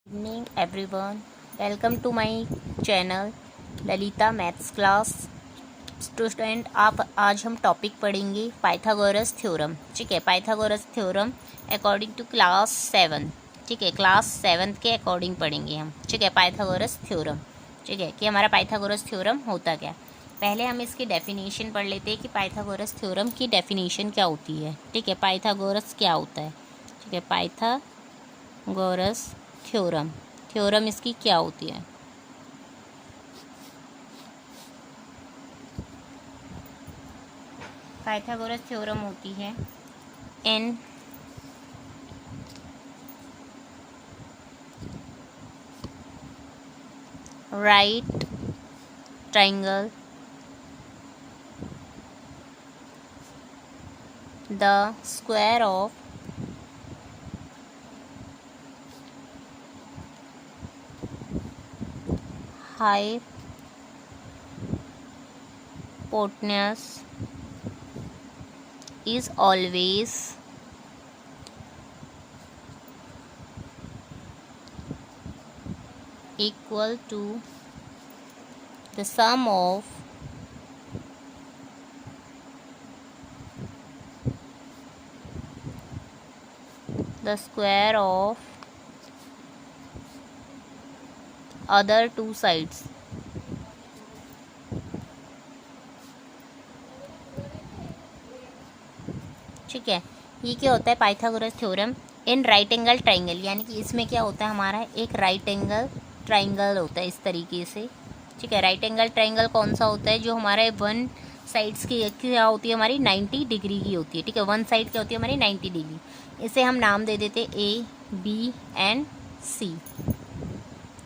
Evening everyone, welcome to my channel Lalita maths class. Student आप आज हम टॉपिक पढ़ेंगे पाइथागोरस थ्योरम। ठीक है, Pythagoras theorem according to class 7। ठीक है, क्लास 7 के अकॉर्डिंग पढ़ेंगे हम। ठीक है, पाइथागोरस थ्योरम। ठीक है कि हमारा पाइथागोरस थ्योरम होता क्या। पहले हम इसकी डेफिनेशन पढ़ लेते हैं कि पाइथागोरस थ्योरम की डेफिनेशन क्या होती है। ठीक है, पाइथागोरस क्या होता है। ठीक है, पाइथागोरस थ्योरम, थ्योरम इसकी क्या होती है। पाइथागोरस थ्योरम होती है इन right triangle the square of hypotenuse is always equal to the sum of the square of other two sides। ठीक है, ये क्या होता है Pythagoras theorem in right angle triangle, यानी कि इसमें क्या होता है हमारा एक राइट एंगल ट्राइंगल होता है इस तरीके से। ठीक है, राइट एंगल ट्राइंगल कौन सा होता है, जो हमारे वन साइड्स की क्या होती है हमारी 90 डिग्री की होती है। ठीक है, वन साइड क्या होती है हमारी 90 डिग्री। इसे हम नाम दे देते A, B एंड C।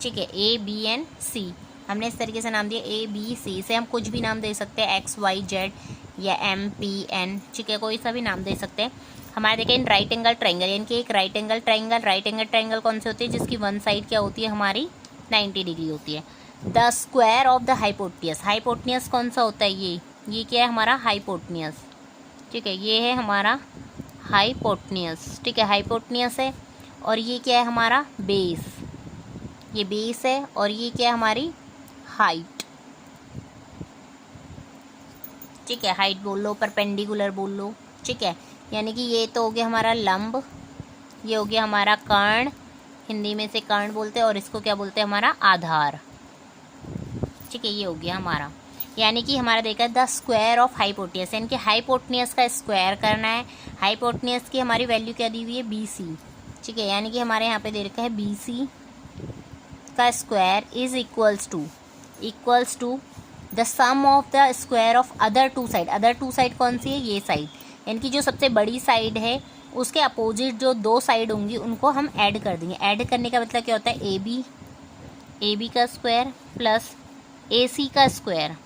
ठीक है, A, B एंड C हमने इस तरीके से नाम दिया A, B, C। इसे हम कुछ भी नाम दे सकते हैं, X, Y, Z या M, P, N। ठीक है, कोई सा भी नाम दे सकते हैं। हमारे देखें इन राइट एंगल ट्राइंगल, यानी कि एक राइट एंगल ट्राइंगल कौन से होती है, जिसकी वन साइड क्या होती है हमारी 90 डिग्री होती है। The square of the hypotenuse, hypotenuse कौन सा होता है, ये क्या है हमारा हाइपोटनियस। ठीक है, ये है हमारा हाइपोटनियस। ठीक है, हाइपोटनियस है। और ये क्या है हमारा बेस, ये बेस है। और ये क्या है हमारी हाइट। ठीक है, हाइट बोल लो, परपेंडिकुलर बोल लो। ठीक है, यानी कि ये तो हो गया हमारा लंब, ये हो गया हमारा कर्ण, हिंदी में से कर्ण बोलते हैं, और इसको क्या बोलते हैं हमारा आधार। ठीक है, ये हो गया हमारा, यानी कि हमारा देखा द स्क्वायर ऑफ हाइपोटनियस, यानी कि हाइपोटनियस का स्क्वायर करना है। हाइपोटनियस की हमारी वैल्यू क्या दी हुई है BC। ठीक है, यानी कि हमारे यहाँ पे दे रखा है BC का square is equals to the sum of the square of other two side. Other two side कौन सी है, ये साइड, यानी कि जो सबसे बड़ी साइड है उसके अपोजिट जो दो साइड होंगी उनको हम ऐड कर देंगे। ऐड करने का मतलब क्या होता है, ए बी का स्क्वायर प्लस AC का स्क्वायर।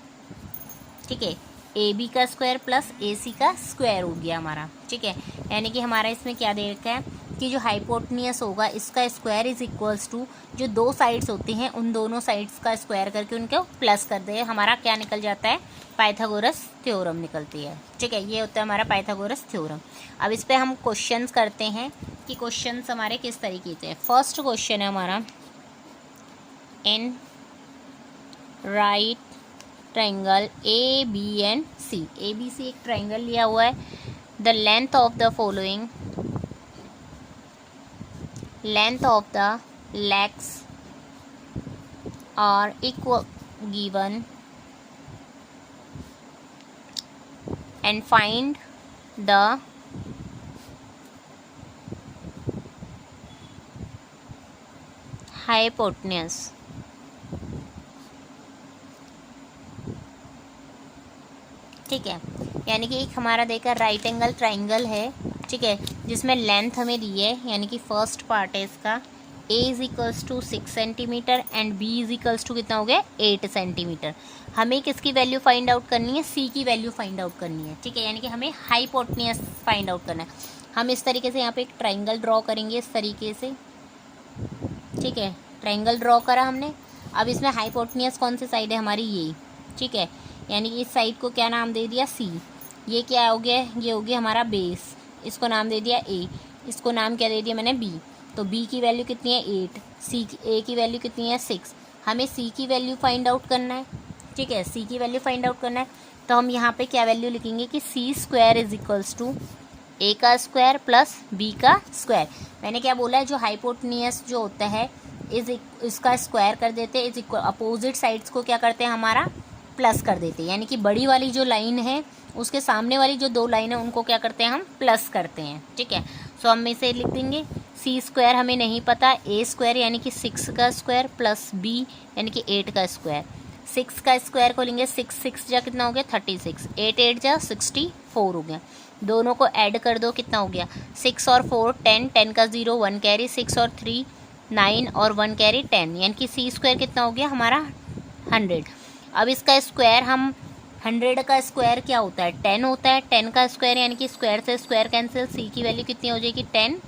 ठीक है, AB का स्क्वायर प्लस AC का स्क्वायर हो गया हमारा। ठीक है, यानी कि हमारा इसमें क्या दे रखा है कि जो हाइपोटनियस होगा इसका स्क्वायर इज इक्वल्स टू जो दो साइड्स होती हैं उन दोनों साइड्स का स्क्वायर करके उनको प्लस कर दे, हमारा क्या निकल जाता है, पाइथागोरस थ्योरम निकलती है। ठीक है, ये होता है हमारा पाइथागोरस थ्योरम। अब इस पर हम क्वेश्चंस करते हैं कि क्वेश्चंस हमारे किस तरीके से हैं। फर्स्ट क्वेश्चन है हमारा in right triangle A, B and C। ABC एक ट्राइंगल लिया हुआ है। The length of the following, length of the legs are equal given and find the hypotenuse. ठीक है, यानी कि एक हमारा देखा राइट एंगल ट्राइंगल है। ठीक है, जिसमें लेंथ हमें दी है, यानी कि फर्स्ट पार्ट है इसका A is equals to 6 centimetre and B is equals to कितना हो गया 8 सेंटीमीटर। हमें किसकी वैल्यू फाइंड आउट करनी है, C की वैल्यू फाइंड आउट करनी है। ठीक है, यानी कि हमें हाइपोटेन्यूज फाइंड आउट करना है। हम इस तरीके से यहाँ पे एक ट्राइंगल ड्रॉ करेंगे इस तरीके से। ठीक है, ट्राइंगल ड्रॉ करा हमने। अब इसमें हाइपोटेन्यूज कौन सी साइड है हमारी, ये। ठीक है, यानी कि इस साइड को क्या नाम दे दिया C। ये क्या हो गया, ये हो गया हमारा बेस, इसको नाम दे दिया A, इसको नाम क्या दे दिया मैंने B। तो बी की वैल्यू कितनी है 8, ए की वैल्यू कितनी है 6। हमें सी की वैल्यू फाइंड आउट करना है, ठीक है, सी की वैल्यू फाइंड आउट करना है। तो हम यहाँ पे क्या वैल्यू लिखेंगे कि c square is equals to ए का स्क्वायर प्लस बी का स्क्वायर। मैंने क्या बोला है, जो हाइपोटेन्यूस जो होता है इसका स्क्वायर कर देते हैं, इज इक्वल अपोजिट साइड्स को क्या करते हैं हमारा प्लस कर देते हैं, यानी कि बड़ी वाली जो लाइन है उसके सामने वाली जो 2 लाइन है उनको क्या करते हैं हम प्लस करते हैं, ठीक है। सो हम इसे लिख देंगे सी स्क्वायर हमें नहीं पता, ए स्क्वायर यानी कि 6 का स्क्वायर प्लस बी यानी कि 8 का स्क्वायर। 6 का स्क्वायर को लेंगे, 6 जा कितना हो गया 36, 8 जा 64 हो गया। दोनों को ऐड कर दो, कितना हो गया 6 और 4 10, 10 का 0 1 कैरी, 6 और 3 9 और 1 कैरी 10, यानी कि सी स्क्वायर कितना हो गया हमारा 100। अब इसका स्क्वायर हम 100 का स्क्वायर क्या होता है 10 होता है, 10 का स्क्वायर यानी कि स्क्वायर से स्क्वायर कैंसिल, सी की वैल्यू कितनी हो जाएगी 10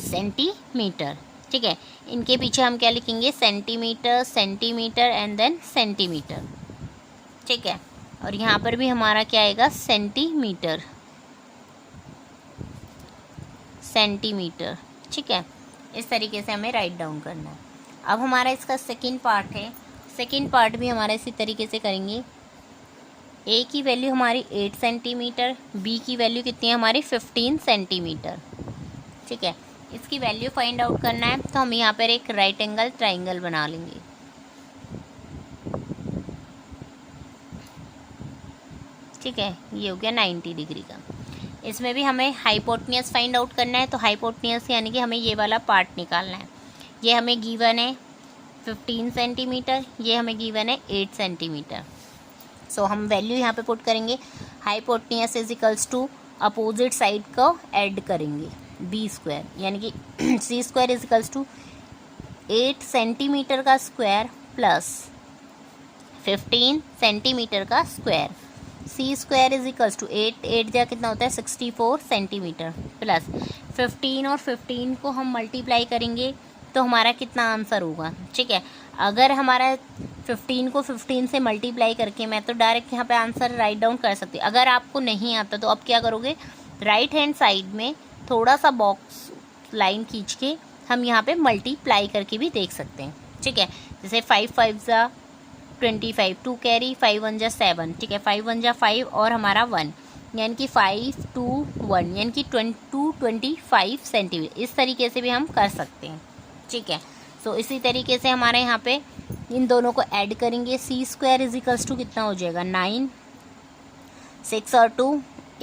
सेंटीमीटर, ठीक है। इनके पीछे हम क्या लिखेंगे centimetre, centimetre and then centimetre, ठीक है। और यहाँ पर भी हमारा क्या आएगा सेंटीमीटर, सेंटीमीटर, ठीक है। इस तरीके से हमें राइट डाउन करना है। अब हमारा इसका सेकंड पार्ट है, सेकंड पार्ट भी हमारा इसी तरीके से करेंगे। ए की वैल्यू हमारी 8 सेंटीमीटर, बी की वैल्यू कितनी है हमारी 15 सेंटीमीटर, ठीक है। इसकी वैल्यू फाइंड आउट करना है तो हम यहाँ पर एक राइट एंगल ट्राइंगल बना लेंगे, ठीक है। ये हो गया 90 डिग्री का। इसमें भी हमें हाइपोटेन्यूस फाइंड आउट करना है, तो हाइपोटेन्यूस यानी कि हमें ये वाला पार्ट निकालना है। ये हमें गिवन है 15 सेंटीमीटर, ये हमें गिवन है 8 सेंटीमीटर। सो हम वैल्यू यहाँ पे पुट करेंगे, hypotenuse is equals to opposite side को ऐड करेंगे बी स्क्वायर, यानी कि c square is equals to 8 centimetre का स्क्वायर प्लस 15 सेंटीमीटर का square. C square is equals to 8 जा कितना होता है 64 सेंटीमीटर प्लस 15 और 15 को हम मल्टीप्लाई करेंगे तो हमारा कितना आंसर होगा, ठीक है। अगर हमारा 15 को 15 से मल्टीप्लाई करके, मैं तो डायरेक्ट यहाँ पे आंसर राइट डाउन कर सकती हूँ। अगर आपको नहीं आता तो आप क्या करोगे, राइट हैंड साइड में थोड़ा सा बॉक्स लाइन खींच के हम यहाँ पे मल्टीप्लाई करके भी देख सकते हैं, ठीक है। जैसे 5 5 जा 25, 2 कैरी, 5 1 जा 7, ठीक है, 5 1 जा 5 और हमारा 1, यानी कि 5 2 1 यानी कि 25 सेंटीमीटर। इस तरीके से भी हम कर सकते हैं, ठीक है। सो इसी तरीके से हमारे यहाँ पे इन दोनों को ऐड करेंगे। सी स्क्वायर इज इक्वल्स टू कितना हो जाएगा 9, 6 और 2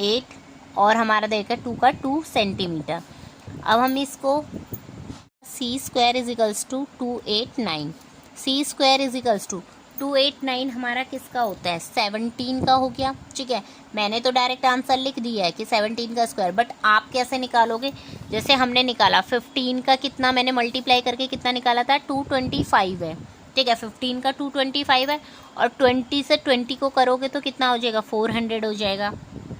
8 और हमारा देगा 2 का 2 सेंटीमीटर। अब हम इसको c square is equals to 289, c square is equals to 289 हमारा किसका होता है 17 का हो गया, ठीक है। मैंने तो डायरेक्ट आंसर लिख दिया है कि 17 का स्क्वायर, बट आप कैसे निकालोगे, जैसे हमने निकाला 15 का कितना मैंने मल्टीप्लाई करके कितना निकाला था 225 है, ठीक है। 15 का 225 है और 20 से 20 को करोगे तो कितना हो जाएगा 400 हो जाएगा,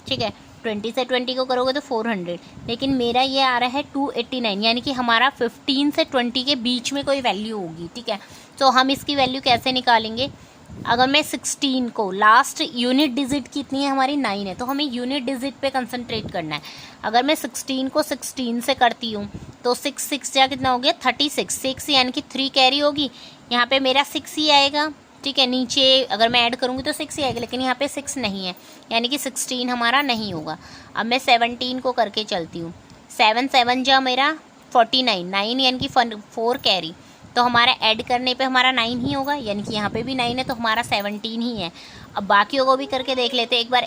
ठीक है। 20 से 20 को करोगे तो 400, लेकिन मेरा ये आ रहा है 289, यानी कि हमारा 15 से 20 के बीच में कोई वैल्यू होगी, ठीक है। तो हम इसकी वैल्यू कैसे निकालेंगे, अगर मैं 16 को लास्ट यूनिट डिजिट कितनी है हमारी 9 है, तो हमें यूनिट डिजिट पे कंसंट्रेट करना है। अगर मैं 16 को 16 से करती हूँ तो 6 6 जा कितना हो गया 36, 6 यानी कि 3 कैरी होगी, यहाँ पे मेरा 6 ही आएगा, ठीक है। नीचे अगर मैं ऐड करूँगी तो 6 ही आएगा, लेकिन यहाँ पे 6 नहीं है, यानी कि 16 हमारा नहीं होगा। अब मैं 17 को करके चलती हूँ, 7 7 जा मेरा 49, 9 यानी कि 4 कैरी, तो हमारा ऐड करने पे हमारा 9 ही होगा, यानी कि यहाँ पे भी 9 है तो हमारा 17 ही है। अब बाकियों को भी करके देख लेते हैं एक बार।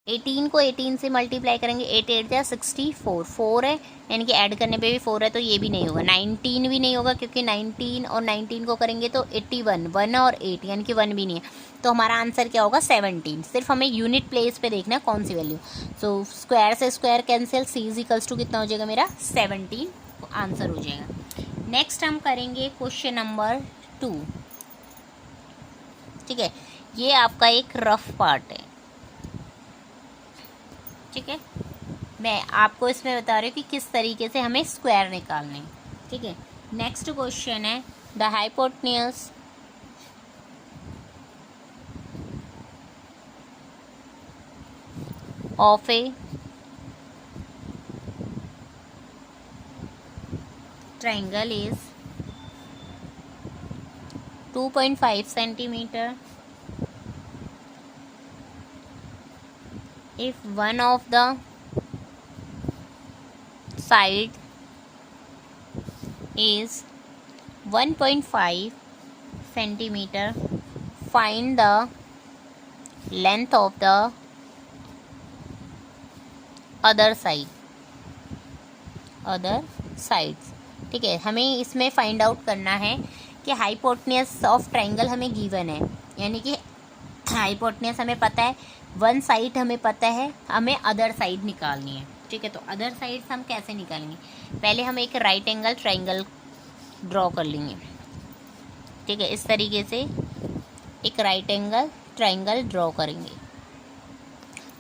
18 को 18 से मल्टीप्लाई करेंगे, 8 8 जा 64, 4 है यानी कि ऐड करने पे भी 4 है तो ये भी नहीं होगा। 19 भी नहीं होगा क्योंकि 19 और 19 को करेंगे तो 81, 1 और 8 यानी कि 1 भी नहीं है, तो हमारा आंसर क्या होगा 17। सिर्फ हमें यूनिट प्लेस पे देखना है कौन सी वैल्यू। सो स्क्वायर से square cancel, C is equals to कितना हो जाएगा मेरा 17 आंसर हो जाएगा। नेक्स्ट हम करेंगे क्वेश्चन नंबर 2, ठीक है। ये आपका एक रफ पार्ट है, ठीक है। मैं आपको इसमें बता रही हूँ कि किस तरीके से हमें स्क्वायर निकालने, ठीक है। नेक्स्ट क्वेश्चन है the hypotenuse of A triangle is 2.5 centimeter if one of the side is 1.5 centimeter, find the length of the other sides. ठीक है, हमें इसमें फाइंड आउट करना है कि हाइपोटेन्यूज ऑफ ट्राइंगल हमें गिवन है, यानी कि हाइपोटेन्यूज हमें पता है, वन साइड हमें पता है, हमें अदर साइड निकालनी है। ठीक है, तो अदर साइड्स हम कैसे निकालेंगे? पहले हम एक राइट एंगल ट्राइंगल ड्रॉ कर लेंगे। ठीक है, इस तरीके से एक राइट एंगल ट्राइंगल ड्रॉ करेंगे।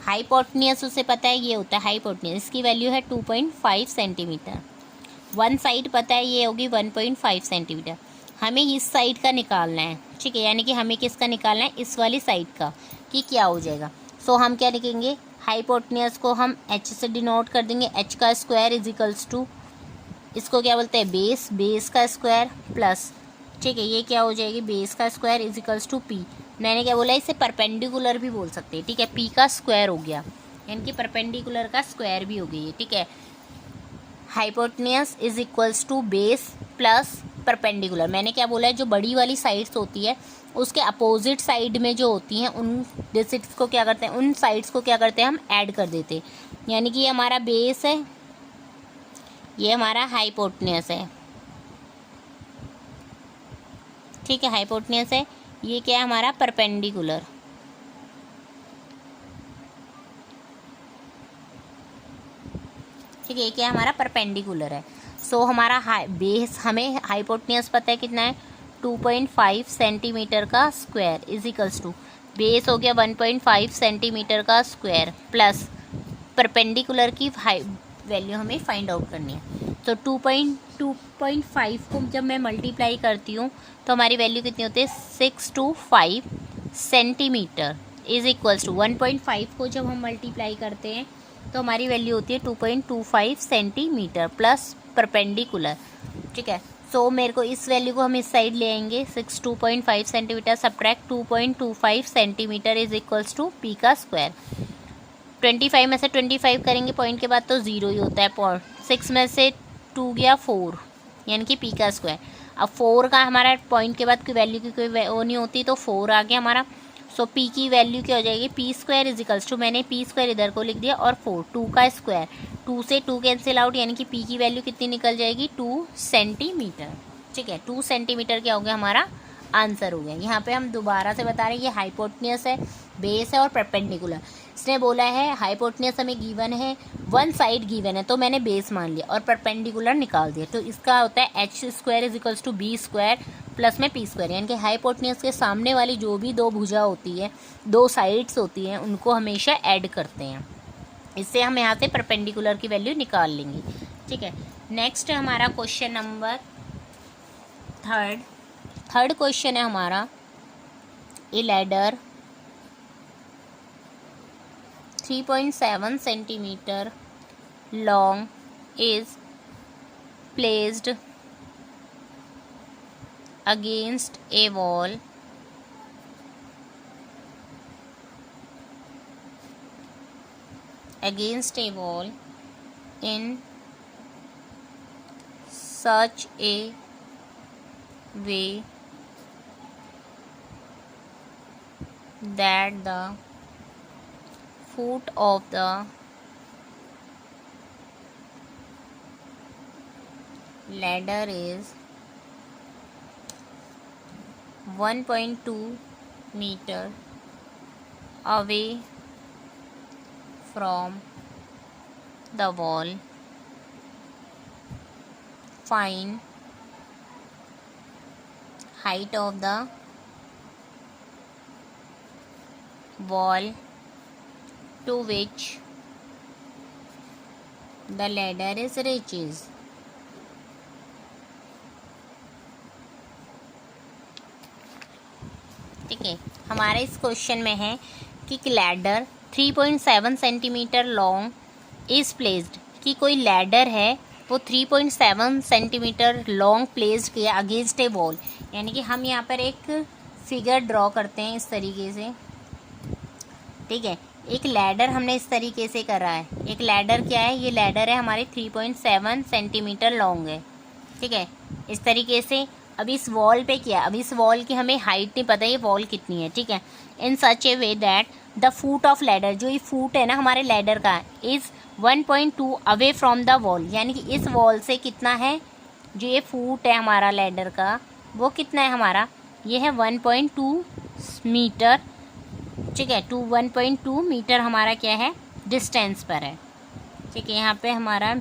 हाइपोटेन्यूज उसे पता है, ये होता है हाइपोटेन्यूज, इसकी वैल्यू है 2.5 सेंटीमीटर। वन साइड पता है, ये होगी 1.5 सेंटीमीटर। हमें इस साइड का निकालना है। ठीक है, यानी कि हमें किसका निकालना है? इस वाली साइड का, कि क्या हो जाएगा। सो हम क्या लिखेंगे? हाइपोटेन्यूज को हम h से डिनोट कर देंगे। h का स्क्वायर इज इक्वल्स टू, इसको क्या बोलते हैं? बेस, बेस का स्क्वायर प्लस, ठीक है, ये क्या हो जाएगी? बेस का square is equals to P. मैंने क्या बोला? इसे परपेंडिकुलर भी बोल सकते हैं। ठीक है, पी का स्क्वायर हो गया, यानी कि परपेंडिकुलर का स्क्वायर भी हो गई। ठीक है, hypotenuse is equals to base plus perpendicular. मैंने क्या बोला है? जो बड़ी वाली साइड्स होती है उसके अपोजिट साइड में जो होती हैं उन डिजिट्स को क्या करते हैं? उन साइड्स को क्या करते हैं? हम ऐड कर देते हैं। यानी कि ये हमारा बेस है, ये हमारा हाइपोटेन्यूज है। ठीक है, हाइपोटेन्यूज है, ये क्या है? हमारा परपेंडिकुलर। ठीक है, ये क्या है? हमारा परपेंडिकुलर है। सो हमारा बेस, हमें हाइपोटेन्यूज पता है कितना है? 2.5 सेंटीमीटर का square is equals to, base हो गया 1.5 सेंटीमीटर का स्क्वायर प्लस परपेंडिकुलर की वैल्यू हमें फाइंड आउट करनी है। तो 2.5 को जब मैं मल्टीप्लाई करती हूँ तो हमारी वैल्यू कितनी होती है? 625 सेंटीमीटर इज इक्वल्स टू 1.5 को जब हम मल्टीप्लाई करते हैं तो हमारी वैल्यू होती है 2.25 सेंटीमीटर प्लस परपेंडिकुलर। ठीक है, सो मेरे को इस वैल्यू को हम इस साइड ले आएंगे। 2.5 centimetre subtract 2.25 centimetre is equals to P का स्क्वायर। 25 में से 25 करेंगे पॉइंट के बाद तो 0 ही होता है। 6 में से 2 गया 4, यानी कि पी का स्क्वायर। अब 4 का हमारा पॉइंट के बाद की वैल्यू की कोई वो नहीं होती, तो 4 आ गया हमारा। सो पी की वैल्यू क्या हो जाएगी? P square is equals to, मैंने पी स्क्वायर इधर को लिख दिया, और 4, 2 का स्क्वायर, 2 से 2 कैंसिल आउट, यानी कि पी की वैल्यू कितनी निकल जाएगी? 2 सेंटीमीटर। ठीक है, 2 सेंटीमीटर क्या हो गया? हमारा आंसर हो गया। यहाँ पे हम दोबारा से बता रहे हैं, ये हाइपोटेन्यूज है, बेस है और परपेंडिकुलर। इसने बोला है हाइपोटेन्यूज हमें गिवन है, वन साइड गिवन है, तो मैंने बेस मान लिया और परपेंडिकुलर निकाल दिया। तो इसका होता है H square is equals to B square plus में पी स्क्वायर, यानी कि हाइपोटेन्यूज के सामने वाली जो भी दो भुजा होती है, दो साइड्स होती हैं, उनको हमेशा ऐड करते हैं। इससे हम यहाँ से परपेंडिकुलर की वैल्यू निकाल लेंगे। ठीक है, नेक्स्ट है हमारा क्वेश्चन नंबर थर्ड क्वेश्चन है हमारा, ए ladder 3.7 centimetre long is placed against A wall in such a way that the foot of the ladder is 1.2 meter away from the wall. Find height of the wall to which the ladder is reaches. ठीक है, हमारे इस question में है कि ladder 3.7 centimetre long is placed, कि कोई ladder है वो 3.7 सेंटीमीटर लॉन्ग प्लेस्ड किया अगेंस्ट ए वॉल। यानी कि हम यहाँ पर एक फिगर ड्रॉ करते हैं इस तरीके से, ठीक है। एक लैडर हमने इस तरीके से करा है। एक लैडर क्या है, ये लैडर है हमारे 3.7 सेंटीमीटर लॉन्ग है, ठीक है, इस तरीके से। अब इस वॉल पे क्या, अब इस वॉल की हमें हाइट नहीं पता ये वॉल कितनी है, ठीक है। In such a way that the foot of ladder, जो ये फुट है ना हमारे लैडर का, is 1.2 away from the wall. यानी कि इस वॉल से कितना है, जो ये फुट है हमारा लैडर का, वो कितना है हमारा, ये है 1.2 मीटर, ठीक है। 1.2 मीटर हमारा क्या है, डिस्टेंस पर है, ठीक है। यहाँ पे हमारा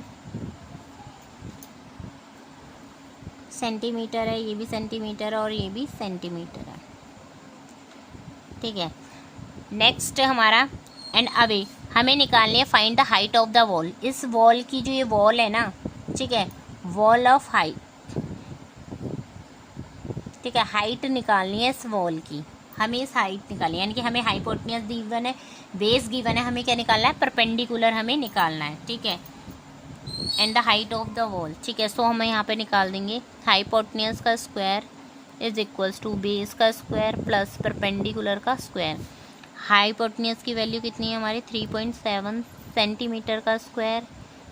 सेंटीमीटर है, ये भी सेंटीमीटर और ये भी सेंटीमीटर है, ठीक है। नेक्स्ट हमारा एंड अवे, हमें निकालनी है find the height of the wall. इस वॉल की जो ये वॉल है ना, ठीक है, वॉल ऑफ हाइट, ठीक है, हाइट निकालनी है इस वॉल की, हमें इस हाइट निकालनी है। यानी कि हमें हाइपोटेन्यूज गिवन है, बेस गिवन है, हमें क्या निकालना है, परपेंडिकुलर हमें निकालना है, ठीक है। And the height of the wall, ठीक है। सो हम यहाँ पे निकाल देंगे हाइपोटेन्यूज का square is equals to base का स्क्वायर प्लस परपेंडिकुलर का स्क्वायर। हाइपोटेन्यूज की वैल्यू कितनी है हमारी, 3.7 सेंटीमीटर का square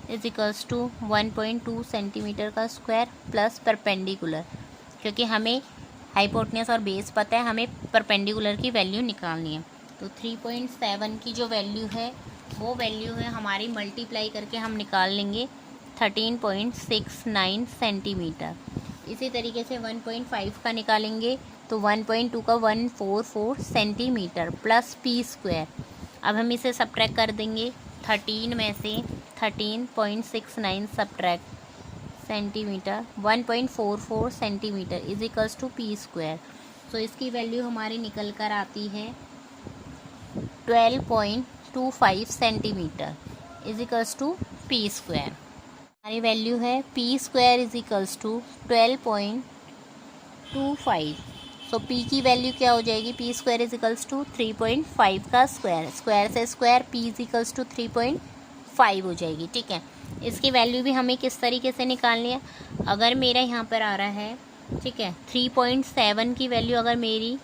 is equals to 1.2 centimetre का स्क्वायर प्लस परपेंडिकुलर, क्योंकि हमें हाइपोटेन्यूज और बेस पता है, हमें परपेंडिकुलर की वैल्यू निकालनी है। तो 3.7 की जो वैल्यू है वो वैल्यू है हमारी, मल्टीप्लाई करके हम निकाल लेंगे 13.69 सेंटीमीटर। इसी तरीके से 1.5 का निकालेंगे तो 1.2 का 144 सेंटीमीटर प्लस पी स्क्वायर। अब हम इसे सब्ट्रैक्ट कर देंगे, 13 में से 13.69 subtract centimetre 1.44 centimetre is equals to p square. So इसकी वैल्यू हमारी निकल कर आती है 12.25 centimetre is equals to p square. हमारी वैल्यू है p square is equals to 12.25। So p की वैल्यू क्या हो जाएगी, P square is equals to 3.5 का स्क्वायर, स्क्वायर से square, p is equals to 3.5 हो जाएगी, ठीक है। इसकी वैल्यू भी हमें किस तरीके से निकालनी है, अगर मेरा यहाँ पर आ रहा है, ठीक है, 3.7 की वैल्यू अगर मेरी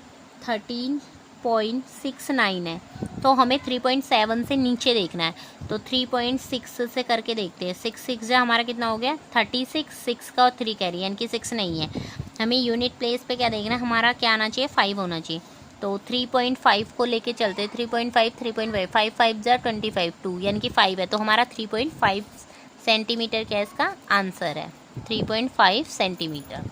13.69 है तो हमें 3.7 से नीचे देखना है। तो 3.6 से करके देखते हैं, 6 जो हमारा कितना हो गया 36, 6 का और 3 कैरी यानी कि 6 नहीं है। हमें यूनिट प्लेस पे क्या देखना है, हमारा क्या आना चाहिए, 5 होना चाहिए। तो 3.5 को लेके चलते, 3.5 3.5 5 5 जा 25 2 यानी कि 5 है, तो हमारा 3.5 सेंटीमीटर क्या इसका आंसर है, 3.5 सेंटीमीटर।